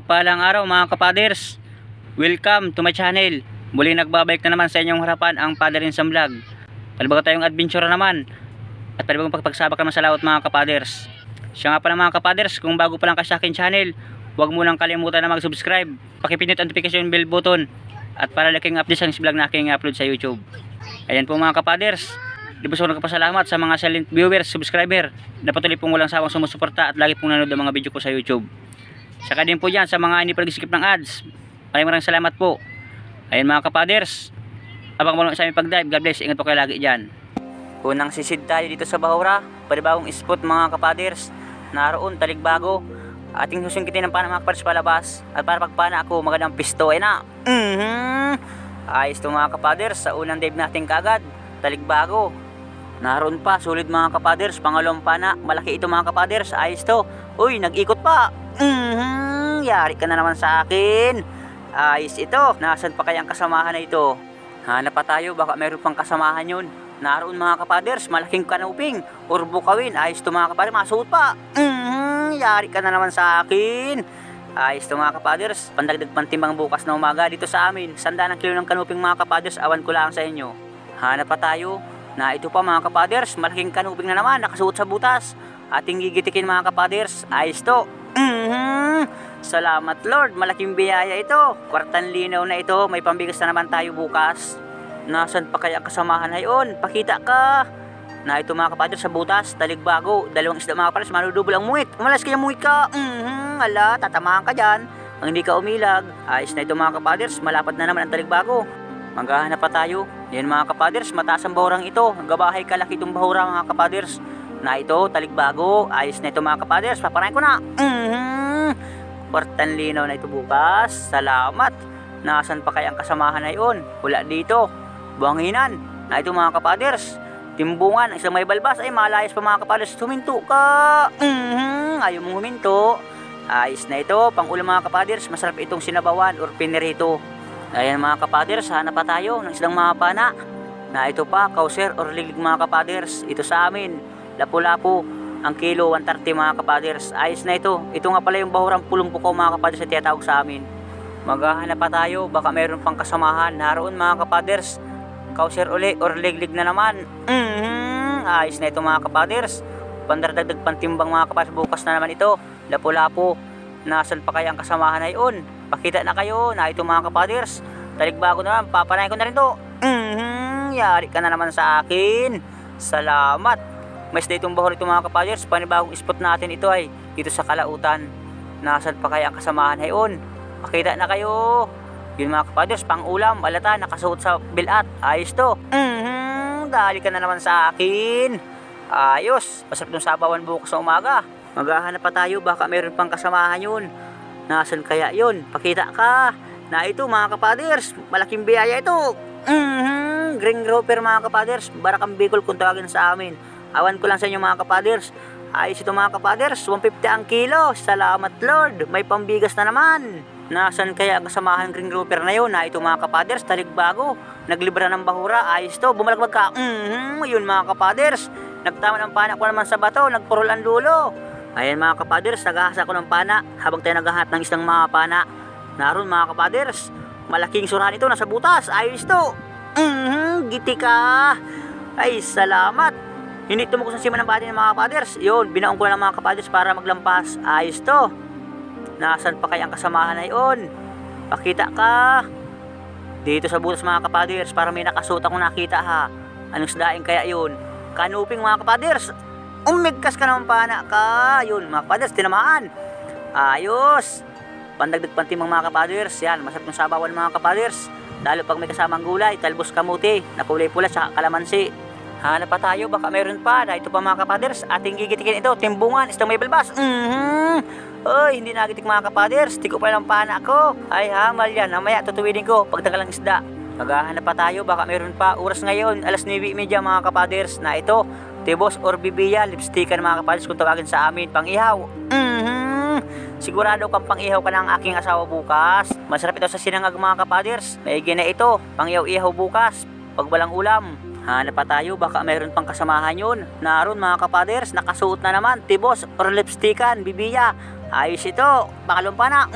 Mapagpalang araw mga kapaders. Welcome to my channel. Muli nagbabalik na naman sa inyong harapan ang Father Insan Vlog. Palibago tayong adventure naman at palibagong pagpagsabak naman sa laot mga kapaders. Siya nga pala mga kapaders, kung bago pa lang ka sa akin channel, huwag mo nang kalimutan na mag-subscribe, pakipindot ang notification bell button at para laking updates ang vlog na aking upload sa YouTube. Ayan po mga kapaders, lubos ko nagpapasalamat sa mga silent viewers, subscriber na patuloy pong walang sawang sumusuporta at lagi pong nanonood ng mga video ko sa YouTube. Saka din po dyan sa mga hindi pag-skip ng ads, maraming salamat po. Ayan mga kapaders, abang mo lang sa aming pag-dive. God bless, ingat po kayo lagi dyan. Unang sisid tayo dito sa Bahura, panibagong spot mga kapaders. Naroon Taligbago, ating susungkitin ng pana mga kapaders palabas. At para pagpana ako magandang pisto ay na ayos to mga kapaders, sa unang dive natin kagad Taligbago. Naroon pa, sulit mga kapaders, pangalawang pana, malaki ito mga kapaders, ayos to. Uy, nag-ikot pa. Yari ka na naman sa akin. Ayos ito. Nasaan pa kayang kasamahan na ito? Hanap pa tayo, baka meron pang kasamahan yun. Naroon mga kapaders, malaking kanuping or bukawin. Ayos to mga kapaders, masuot pa. Yari ka na naman sa akin. Ayos to mga kapaders, pandagdag pantimbang bukas na umaga dito sa amin. 100 kilo ng kanuping mga kapaders, awan ko lang sa inyo. Hanap pa tayo. Na ito pa mga kapaders, malaking kanuping na naman, nakasuot sa butas. Ating gigitikin mga kapaders. Ayos to. Salamat Lord, malaking biyaya ito. Kwartang linaw na ito, may pambigas na naman tayo bukas. Nasaan pa kaya kasamahan ngayon? Pakita ka. Na ito mga kapaders, sa butas, Taligbago, dalawang isda mga kapaders, manudubol ang muwit. Umalas kaya muwit ka. Ala, tatamaan ka dyan ang hindi ka umilag. Ayos na ito mga kapaders, malapad na naman ang Taligbago. Maghahanap pa tayo. Yan mga kapaders, mataas ang bahurang ito. Gabahay kalaki itong bahura mga kapaders. Na ito, Taligbago. Ayos na ito mga kapaders, papanayin ko na. Kwartang linaw na ito bukas. Salamat. Nasaan pa kaya ang kasamahan na yun? Wala dito. Buhanginan. Na ito mga kapaders, timbungan, isang may balbas. Ay malayas pa mga kapaders, huminto ka. Ayaw mong huminto. Ayos na ito, pang ulam mga kapaders. Masarap itong sinabawan or pinirito. Ayan mga kapaders, hanap pa tayo ng isang mga pana. Na ito pa, kauser or liglig mga kapaders. Ito sa amin, lapu-lapu. Ang kilo 130 mga kapaders. Ayos na ito. Ito nga pala yung bahurang pulong pukaw mga kapaders na tinatawag sa amin. Maghahanap pa tayo, baka meron pang kasamahan. Naroon mga kapaders, kauser uli or liglig na naman. Ayos na ito mga kapaders. Pandaragdag pantimbang mga kapaders, bukas na naman ito. Lapu-lapu. Nasaan pa kaya ang kasamahan na yun? Pakita na kayo. Na ito mga kapaders, Taligbago na naman. Papanayin ko na rin to. Yari ka na naman sa akin. Salamat. Mas na itong bahur ito mga kapaders, panibagong spot natin ito ay dito sa Kalautan. Nasaan pa kaya ang kasamahan ngayon? Makita na kayo. Yun mga kapaders, pang ulam, alata, nakasuot sa bilat. Ayos to. Dali ka na naman sa akin. Ayos, masarap itong sabawan bukas sa umaga. Maghahanap pa tayo, baka meron pang kasamahan yun. Nasaan kaya yun? Pakita ka. Na ito mga kapaders, malaking biyaya ito. Green grouper mga kapaders, Barakang Bicol kung tawagin sa amin. Awan ko lang sa inyo mga kapaders. Ayos ito mga kapaders, 150 ang kilo. Salamat Lord, may pambigas na naman. Nasaan kaya ang kasamahan green grouper na yun? Na ito mga kapaders, Taligbago, naglibra ng bahura. Ayos to, bumalagmag ka. Yun mga kapaders, nagtama ng pana ko naman sa bato, nagpurol ang dulo. Ayan mga kapaders, naghahasa ko ng pana habang tayo naghahat ng isang mga pana. Naroon mga kapaders, malaking surahan ito, nasa butas. Ayos to. Giti ka. Ay salamat. Hindi tumukos sa sima ng bati ng mga kapaders. Yun, binaong ko na ng mga kapaders para maglampas. Ayos to. Nasaan pa kaya ang kasamahan na yun? Pakita ka. Dito sa butas mga kapaders, para may nakasuot akong nakita ha. Anong sdaing kaya yun? Kanuping mga kapaders. Umigkas ka naman pana ka. Yun mga kapaders, tinamaan. Ayos. Pandagdag pantimang mga kapaders. Yan, masarap ng sabawan mga kapaders. Lalo pag may kasamang gulay, talbos kamuti, na kulay pula sa kalamansi. Hanap pa tayo, baka meron pa. Na ito pa mga kapaders, ating gigitikin ito, timbungan, isang may balbas. Oy, hindi nagitik mga kapaders, tiko pa lang pana ko. Ay hamal yan, namaya tutuwidin ko pagtagal ng isda. Maghahanap pa tayo, baka meron pa. Oras ngayon, alas 9:30 mga kapaders. Na ito, tibos or bibiya, lipstickan mga kapaders kung tawagin sa amin, pang ihaw. Sigurado kang pang ihaw ka ng aking asawa bukas. Masarap ito sa sinangag mga kapaders. Maigi na ito, pang ihaw bukas pag walang ulam. Hanap pa tayo, baka mayroon pang kasamahan yun. Naroon mga kapaders, nakasuot na naman, tibos or lipstickan, bibiya. Ayos ito, pakalumpa na.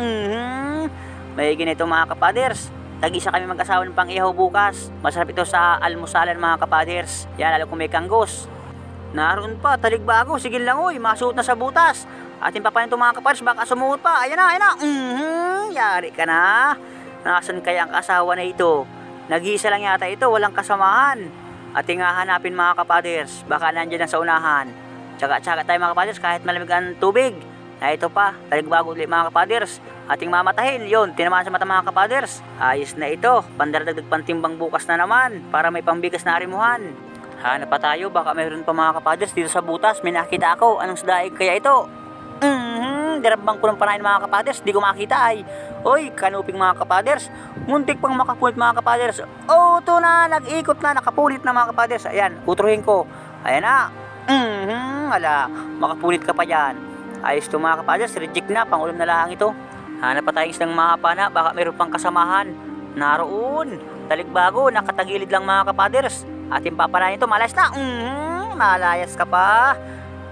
May ganito mga kapaders. Tag-isa kami mag-asawa ng pang-ihaw bukas. Masarap ito sa almusalan mga kapaders. Yan, lalo kung may kanggos. Naroon pa, taligbago. Sige lang oy, masuot na sa butas. Atin pa pa ito mga kapaders, baka sumuot pa. Ayan na, ayan na. Yari ka na. Nasaan kaya ang kasawa na ito? Nag-iisa lang yata ito, walang kasamahan. Ating hanapin mga kapaders. Baka nandiyan na sa unahan. Tsaga-tsaga tayo mga kapaders kahit malamig ang tubig. Na ito pa, taligbago ulit mga kapaders. Ating mamatahin, yun, tinamaan sa mata mga kapaders. Ayos na ito, pandaragdag pantimbang bukas na naman para may pambigas na arimuhan. Hanap pa tayo, baka mayroon pa mga kapaders dito sa butas. May nakita ako, anong daig kaya ito? Dirabang ko ng panahin mga kapaders, di ko makita ay. Oy, kanuping mga kapaders, muntik pang makapunit mga kapaders. Oh, ito na, nag-ikot na, nakapunit na mga kapaders. Ayan, utruhin ko. Ayan na. Ala, makapunit ka pa dyan. Ayos ito mga kapaders, reject na, pangulam na lang ito. Hanap pa tayong isang mahapa na, baka mayroon pang kasamahan. Naroon, taligbago, nakatagilid lang mga kapaders. Ating papanayin ito, malayas na. Malayas ka pa.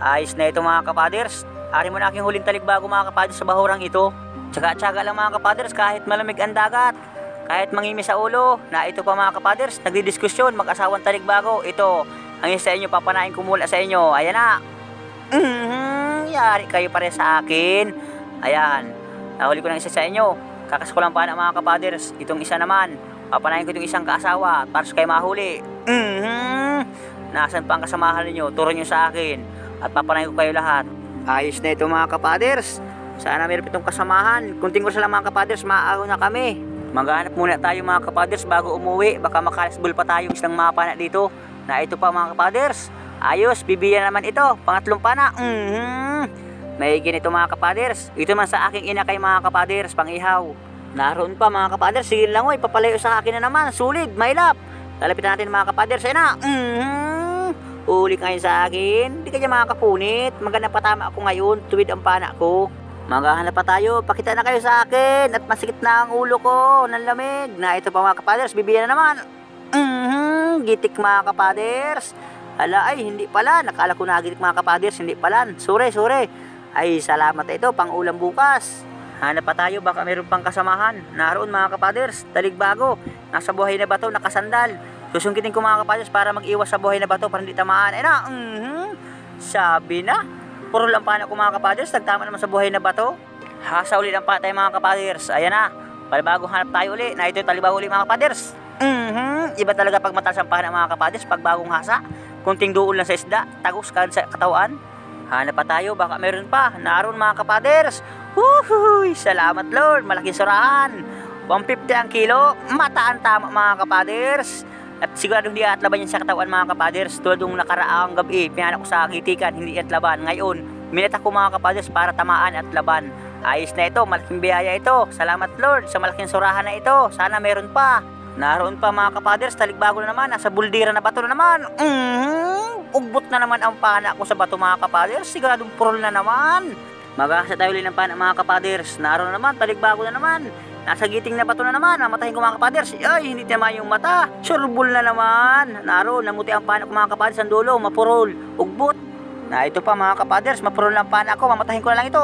Ayos na ito mga kapaders. Ari mo na aking huling taligbago mga kapaders sa bahurang ito. Tsaga-tsaga lang mga kapaders kahit malamig ang dagat. Kahit mangimis sa ulo, na ito pa mga kapaders, nagdidiskusyon, mag-asawang taligbago. Ito, ang isa sa inyo, papanayin ko mula sa inyo. Ayan na. Yari kayo pare sa akin. Ayan, nahuli ko ng isa sa inyo. Kakas ko lang pa na mga kapaders. Itong isa naman, papanayin ko itong isang kaasawa para sa kayo mahuli. Nasaan pa ang kasamahan ninyo? Turo nyo sa akin at papanayin ko kayo lahat. Ayos na ito mga kapaders. Sana meron itong kasamahan. Kunting ko lang mga kapaders, maaagaw na kami. Maghanap muna tayo mga kapaders bago umuwi. Baka makalasbol pa tayo isang mapana dito. Na ito pa mga kapaders. Ayos, bibiya naman ito. Pangatlong pana. May ganito mga kapaders. Ito man sa aking ina kay mga kapaders, pang-ihaw. Naroon pa mga kapaders. Sige lang oy, papalayo sa akin na naman. Sulit, mailap. Lalapitan natin mga kapaders. Ayun na. Uli kayo sa akin. Hindi kaya makakapunit. Maganda patama ako ngayon. Tuwid ang pana ko. Maghahanap pa tayo. Pakita na kayo sa akin. At masikip na ang ulo ko ng lamig. Na ito pa mga kapaders. Bibiya na naman. Gitik mga kapaders. Ala ay hindi pala. Nakala ko nagitik mga kapaders. Hindi pala. Sure. Ay salamat ito. Pang ulam bukas. Hanap pa tayo. Baka mayroon pang kasamahan. Naroon mga kapaders. Taligbago. Nasa buhay na bato. Nakasandal. Susungkitin ko mga kapaders para mag-iwas sa buhay na bato para hindi tamaan. Ay na. Sabi na. Puro lang pa na ko mga kapaders. Nagtama naman sa buhay na bato. Hasa ulit ang patay mga kapaders. Ayan na. Palibagong hanap tayo ulit. Na ito talibago ulit mga kapaders. Iba talaga pag mataas ang pahana mga kapaders. Pag bagong hasa. Kunting duol lang sa isda. Tagos ka sa katawan. Hanap pa tayo. Baka meron pa. Naroon mga kapaders. Woohoo! Salamat Lord. Malaking surahan. 150 ang kilo. Mataan tama mga kapaders. At sigurado hindi atlaban yan sa katawan mga kapaders. Tulad yung nakaraang gabi, pinanak ko sa gitikan, hindi atlaban. Ngayon, minata ko mga kapaders para tamaan at laban. Ayos na ito, malaking biyaya ito. Salamat Lord sa malaking surahan na ito. Sana meron pa. Naroon pa mga kapaders, taligbago na naman. Nasa buldira na bato na naman. Ugbot na naman ang pana ko sa bato mga kapaders. Siguradong purol na naman. Maghahasa tayo ulit ng pana mga kapaders. Naroon na naman, taligbago na naman. Nasa giting na bato na naman, namatahin ko mga kapaders. Ay, hindi naman yung mata. Surbol na naman. Naroon, namuti ang pana ko mga kapaders. Ang dulo, mapurol, ugbot. Na ito pa mga kapaders, mapurol ang pana ko. Mamatahin ko na lang ito.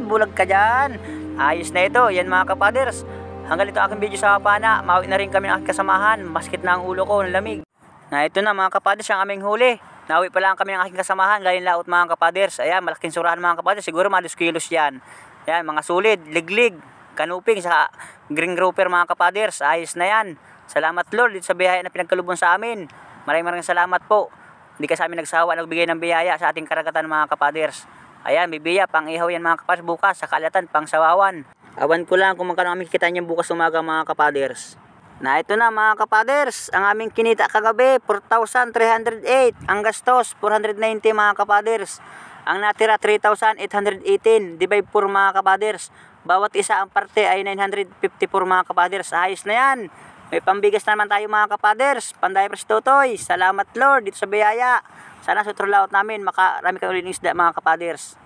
Bulag ka dyan. Ayos na ito, yan mga kapaders. Hanggang ito aking video sa pana. Mawi na rin kami ng aking kasamahan. Maskit na ang ulo ko ng lamig. Na ito na mga kapaders, ang aming huli. Nawi pa lang kami ng aking kasamahan. Galing laot mga kapaders. Ayan, malaking surahan mga kapaders. Siguro mga 2 kilos yan. Ayan, mga sulit, liglig, kanuping, sa green grouper mga kapaders. Ayos na yan. Salamat Lord dito sa biyaya na pinagkalubon sa amin. Maraming salamat po. Hindi ka sa amin nagsawa nagbigay ng biyaya sa ating karagatan mga kapaders. Ayan, bibiya, pang ihaw yan mga kapaders bukas. Sa kalatan, pang sawawan. Awan ko lang kung magkano kami kikita niyan bukas umaga mga kapaders. Na ito na mga kapaders, ang aming kinita kagabi, 4,308. Ang gastos, 490 mga kapaders. Ang natira, 3,818. Divide 4 mga kapaders. Bawat isa ang parte ay 954 mga kapaders. Ayos na yan. May pambigas na naman tayo mga kapaders. Panday Prestotoy. Salamat Lord dito sa biyaya. Sana sa trulaot namin makarami kayo ulit ng isda mga kapaders.